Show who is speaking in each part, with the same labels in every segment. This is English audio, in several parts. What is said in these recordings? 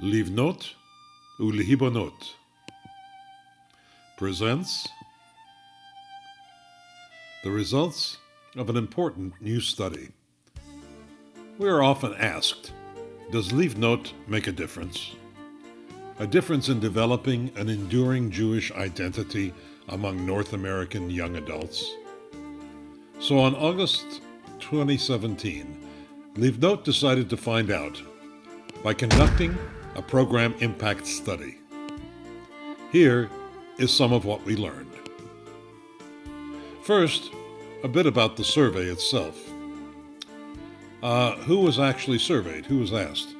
Speaker 1: Livnot U'Lehibanot presents the results of an important new study. We are often asked, does Livnot make a difference? A difference in developing an enduring Jewish identity among North American young adults? So on August 2017, Livnot decided to find out by conducting a program impact study. Here is some of what we learned. First, a bit about the survey itself. Who was actually surveyed? Who was asked?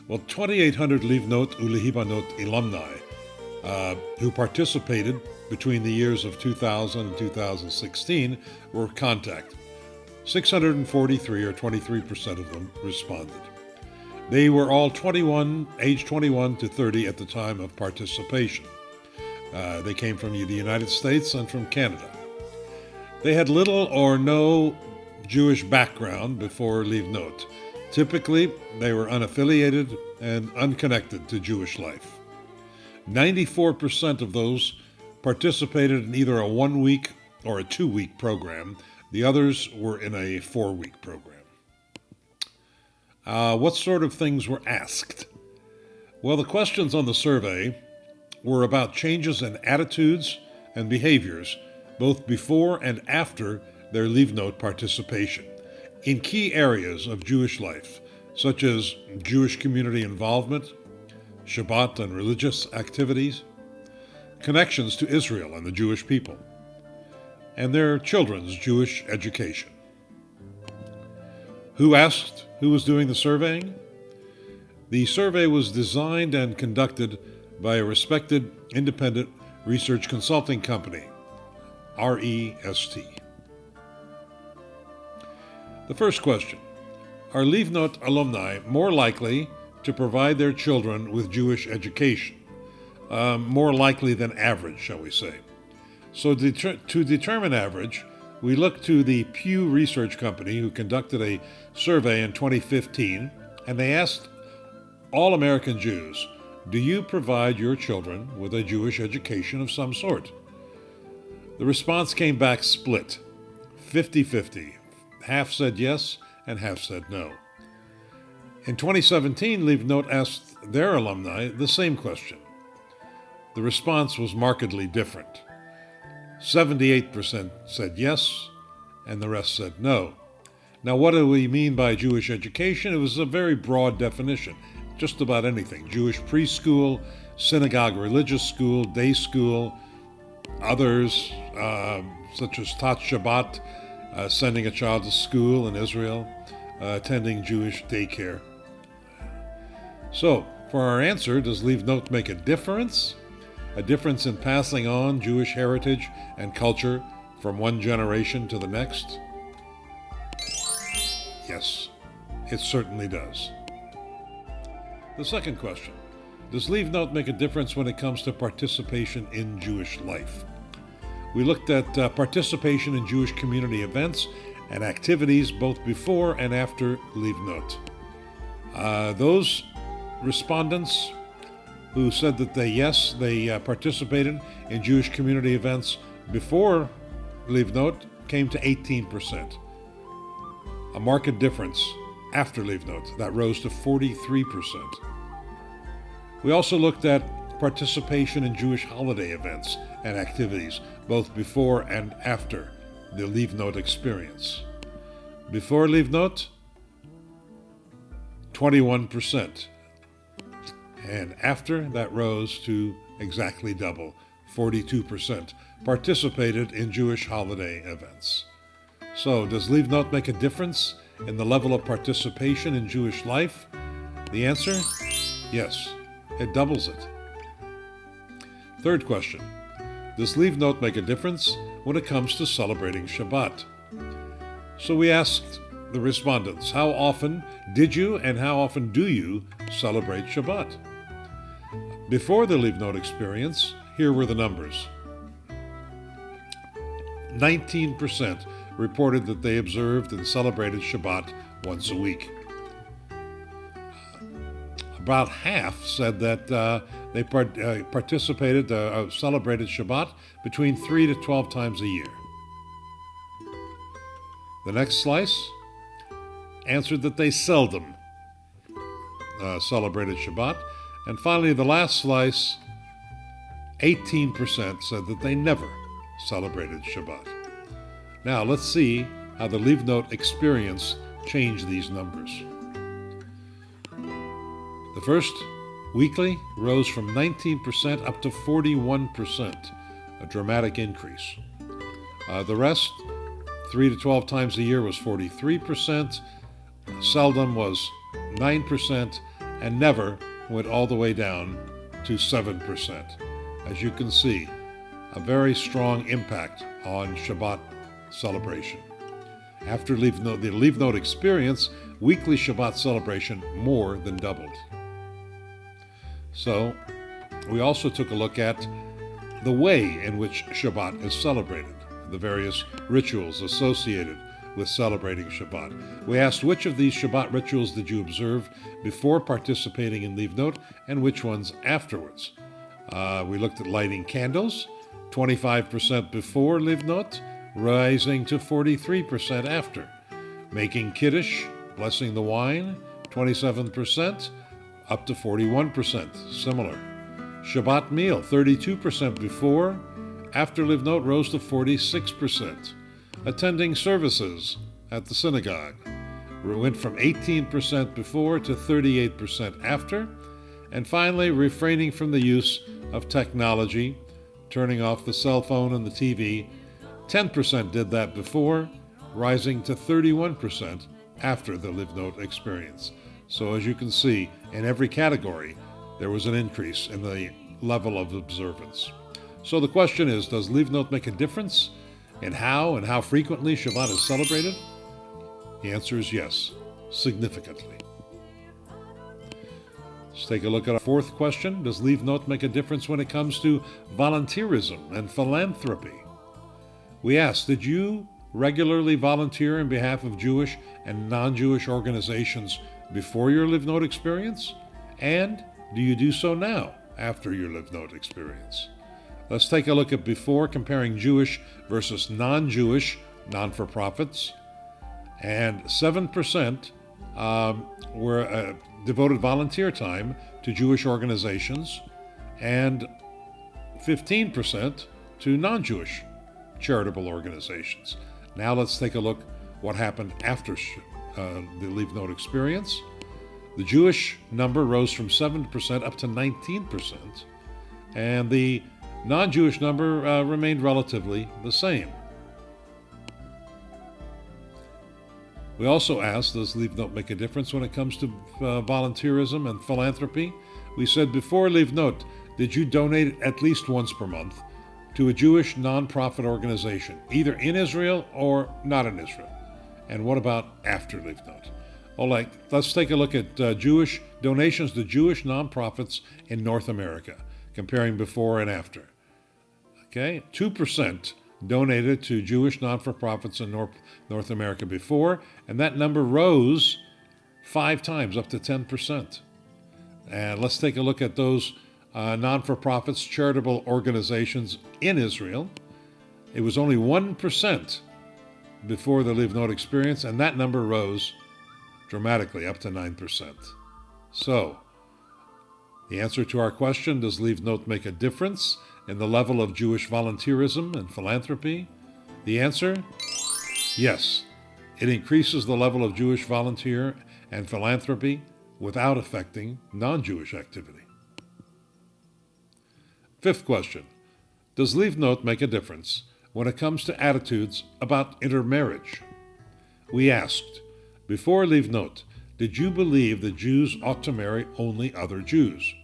Speaker 1: Well, 2,800 Livnot U'Lehibanot alumni who participated between the years of 2000 and 2016 were contacted. 643, or 23% of them, responded. They were all aged 21 to 30 at the time of participation. They came from the United States and from Canada. They had little or no Jewish background before Livnot. Typically, they were unaffiliated and unconnected to Jewish life. 94% of those participated in either a 1-week or a 2-week program. The others were in a 4-week program. What sort of things were asked? Well, the questions on the survey were about changes in attitudes and behaviors, both before and after their Livnot participation, in key areas of Jewish life, such as Jewish community involvement, Shabbat and religious activities, connections to Israel and the Jewish people, and their children's Jewish education. Who asked who was doing the surveying? The survey was designed and conducted by a respected independent research consulting company, REST. The first question: are Livnot alumni more likely to provide their children with Jewish education? More likely than average, shall we say. So to determine average, we look to the Pew Research Company, who conducted a survey in 2015, and they asked all American Jews, do you provide your children with a Jewish education of some sort? The response came back split, 50-50. Half said yes and half said no. In 2017, Livnot asked their alumni the same question. The response was markedly different. 78% said yes, and the rest said no. Now, what do we mean by Jewish education? It was a very broad definition, just about anything. Jewish preschool, synagogue religious school, day school, others, such as Tat Shabbat, sending a child to school in Israel, attending Jewish daycare. So, for our answer, does Livnot make a difference? A difference in passing on Jewish heritage and culture from one generation to the next? Yes, it certainly does. The second question: does Livnot make a difference when it comes to participation in Jewish life? We looked at participation in Jewish community events and activities both before and after Livnot. Those respondents who said that they participated in Jewish community events before Livnot came to 18%. A marked difference after Livnot, that rose to 43%. We also looked at participation in Jewish holiday events and activities, both before and after the Livnot experience. Before Livnot, 21%. And after, that rose to exactly double, 42% participated in Jewish holiday events. So, does Livnot make a difference in the level of participation in Jewish life? The answer? Yes, it doubles it. Third question: does Livnot make a difference when it comes to celebrating Shabbat? So we asked the respondents, how often did you and how often do you celebrate Shabbat? Before the Livnot experience, here were the numbers. 19% reported that they observed and celebrated Shabbat once a week. About half said that they celebrated Shabbat between 3 to 12 times a year. The next slice answered that they seldom celebrated Shabbat. And finally, the last slice, 18% said that they never celebrated Shabbat. Now, let's see how the Livnot experience changed these numbers. The first, weekly, rose from 19% up to 41%, a dramatic increase. The rest, 3 to 12 times a year, was 43%, seldom was 9%, and never went all the way down to 7%. As you can see, a very strong impact on Shabbat celebration. After the Livnot experience, weekly Shabbat celebration more than doubled. So, we also took a look at the way in which Shabbat is celebrated, the various rituals associated with celebrating Shabbat. We asked which of these Shabbat rituals did you observe before participating in Livnot and which ones afterwards. We looked at lighting candles, 25% before Livnot, rising to 43% after. Making Kiddush, blessing the wine, 27%, up to 41%, similar. Shabbat meal, 32% before, after Livnot rose to 46%. Attending services at the synagogue went from 18% before to 38% after. And finally, refraining from the use of technology, turning off the cell phone and the TV, 10% did that before, rising to 31% after the Livnot experience. So as you can see, in every category, there was an increase in the level of observance. So the question is, does Livnot make a difference in how and how frequently Shabbat is celebrated? The answer is yes, significantly. Let's take a look at our fourth question. Does Livnot make a difference when it comes to volunteerism and philanthropy? We asked, did you regularly volunteer on behalf of Jewish and non-Jewish organizations before your Livnot experience? And do you do so now, after your Livnot experience? Let's take a look at before, comparing Jewish versus non-Jewish non-for-profits. And 7% were devoted volunteer time to Jewish organizations, and 15% to non-Jewish charitable organizations. Now let's take a look what happened after the Livnot experience. The Jewish number rose from 7% up to 19%, and the non-Jewish number remained relatively the same. We also asked, does Livnot make a difference when it comes to volunteerism and philanthropy? We said, before Livnot, did you donate at least once per month to a Jewish nonprofit organization, either in Israel or not in Israel? And what about after Livnot? All right, let's take a look at Jewish donations to Jewish nonprofits in North America, comparing before and after. Okay, 2% donated to Jewish non-for-profits in North America before, and that number rose 5 times, up to 10%. And let's take a look at those non-for-profits, charitable organizations in Israel. It was only 1% before the Livnot experience, and that number rose dramatically, up to 9%. So, the answer to our question, does Livnot make a difference in the level of Jewish volunteerism and philanthropy? The answer, yes. It increases the level of Jewish volunteer and philanthropy without affecting non-Jewish activity. Fifth question, does Livnot make a difference when it comes to attitudes about intermarriage? We asked, before Livnot, did you believe that Jews ought to marry only other Jews?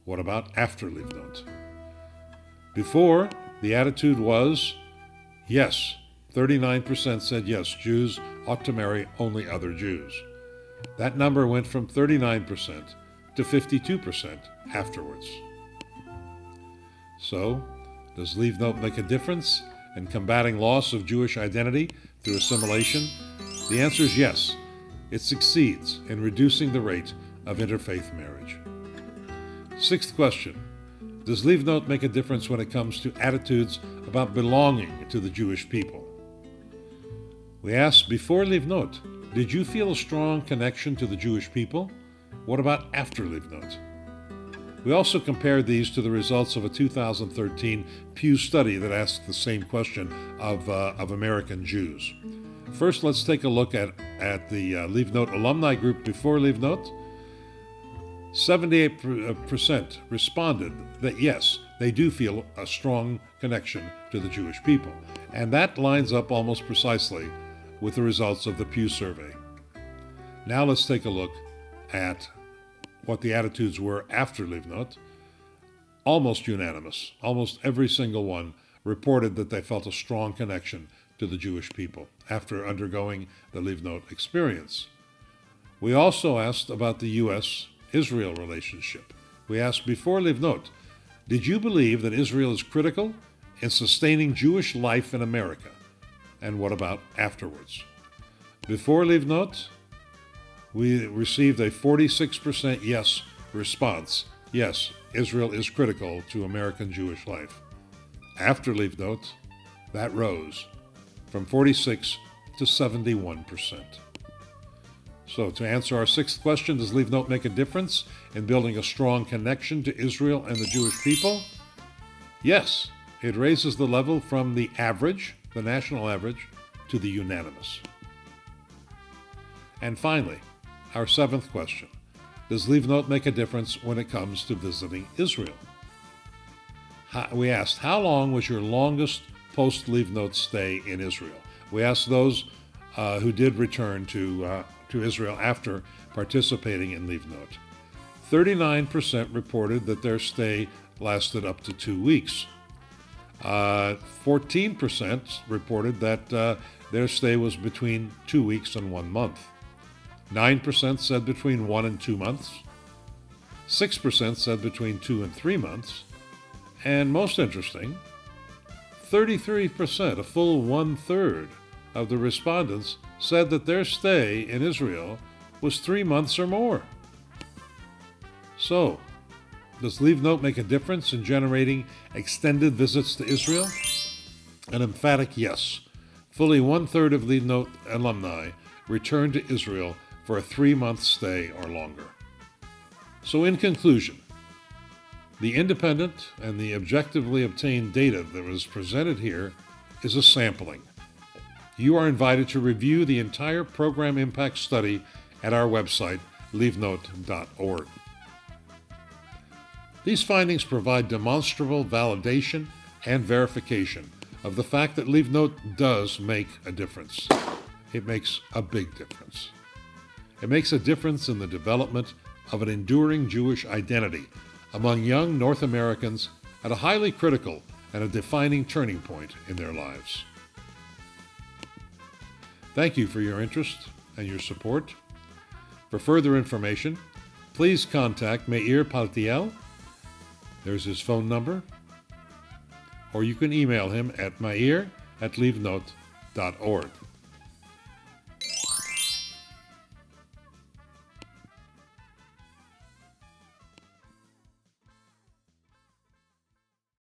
Speaker 1: What about after Livnot? Before, the attitude was yes. 39% said yes, Jews ought to marry only other Jews. That number went from 39% to 52% afterwards. So, does Livnot make a difference in combating loss of Jewish identity through assimilation? The answer is yes. It succeeds in reducing the rate of interfaith marriage. Sixth question. Does Livnot make a difference when it comes to attitudes about belonging to the Jewish people? We asked, before Livnot, did you feel a strong connection to the Jewish people? What about after Livnot? We also compared these to the results of a 2013 Pew study that asked the same question of American Jews. First, let's take a look at the Livnot alumni group before Livnot. 78% responded that yes, they do feel a strong connection to the Jewish people. And that lines up almost precisely with the results of the Pew survey. Now let's take a look at what the attitudes were after Livnot. Almost unanimous. Almost every single one reported that they felt a strong connection to the Jewish people after undergoing the Livnot experience. We also asked about the U.S.-Israel relationship. We asked, before Livnot, did you believe that Israel is critical in sustaining Jewish life in America? And what about afterwards? Before Livnot, we received a 46% yes response. Yes, Israel is critical to American Jewish life. After Livnot, that rose from 46 to 71%. So to answer our sixth question, does Livnot make a difference in building a strong connection to Israel and the Jewish people? Yes, it raises the level from the average, the national average, to the unanimous. And finally, our seventh question. Does Livnot make a difference when it comes to visiting Israel? We asked, how long was your longest post-Livnot stay in Israel? We asked those who did return to Israel after participating in Livnot. 39% reported that their stay lasted up to 2 weeks. 14% reported that their stay was between 2 weeks and 1 month. 9% said between 1 and 2 months. 6% said between 2 and 3 months. And most interesting, 33%, a full 1/3 of the respondents, said that their stay in Israel was 3 months or more. So, does Livnot make a difference in generating extended visits to Israel? An emphatic yes. Fully 1/3 of Livnot alumni returned to Israel for a 3-month stay or longer. So in conclusion, the independent and the objectively obtained data that was presented here is a sampling. You are invited to review the entire program impact study at our website, livnot.org. These findings provide demonstrable validation and verification of the fact that Livnot does make a difference. It makes a big difference. It makes a difference in the development of an enduring Jewish identity among young North Americans at a highly critical and a defining turning point in their lives. Thank you for your interest and your support. For further information, please contact Meir Paltiel. There's his phone number. Or you can email him at meir@livnot.org.